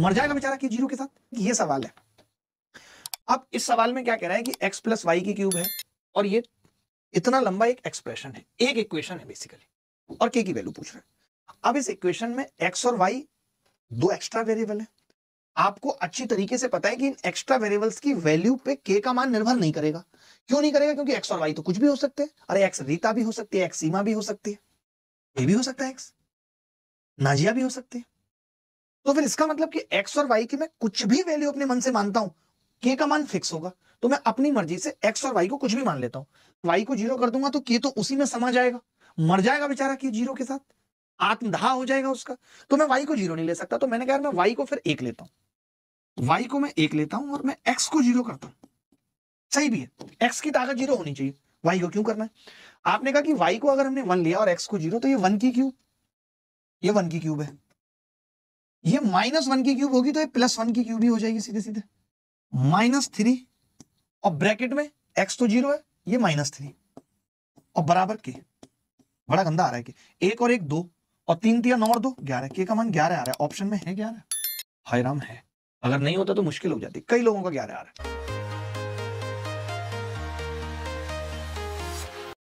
मर जाएगा बेचारा के जीरो के साथ। ये सवाल है। अब इस सवाल में क्या कह रहा है कि x प्लस वाई की क्यूब है और ये इतना लंबा एक एक्सप्रेशन है, एक इक्वेशन है बेसिकली, और k की वैल्यू पूछ रहा है। अब इस इक्वेशन में x और y दो एक्स्ट्रा वेरिएबल है। आपको अच्छी तरीके से पता है कि इन एक्स्ट्रा वेरिएबल्स की वैल्यू पे k का मान निर्भर नहीं करेगा। क्यों नहीं करेगा? क्योंकि x और y तो कुछ भी हो सकते हैं। अरे x रीता भी हो सकती है, x सीमा भी हो सकती है, ये भी हो सकता है, x नाजिया भी हो सकती है। तो फिर इसका मतलब कि x और y की मैं कुछ भी वैल्यू अपने मन से मानता हूं, k का मान फिक्स होगा। तो मैं अपनी मर्जी से x और y को कुछ भी मान लेता हूं। y को जीरो कर दूंगा तो k तो उसी में समा जाएगा, मर जाएगा बेचारा k जीरो के साथ, आत्मदाह हो जाएगा उसका। तो मैं y को जीरो नहीं ले सकता। तो मैंने कहा मैं y को फिर एक लेता हूं, y को मैं एक लेता हूं और मैं x को जीरो करता हूं। सही भी है, x की ताकत जीरो होनी चाहिए, y को क्यों करना है? आपने कहा कि y को अगर हमने 1 लिया और x को जीरो, तो ये 1 की क्यूब, ये 1 की क्यूब है, ये -1 की क्यूब होगी तो ये +1 की क्यूब ही हो जाएगी सीधे सीधे। -3 और ब्रैकेट में x तो जीरो है, ये -3 और बराबर के, बड़ा गंदा आ रहा है कि 1 और 1 2 और 3 3 9 और 2 11, के का मान 11 आ रहा है। ऑप्शन में है 11? हाय राम है, अगर नहीं होता तो मुश्किल हो जाती। कई लोगों का 11 आ रहा है।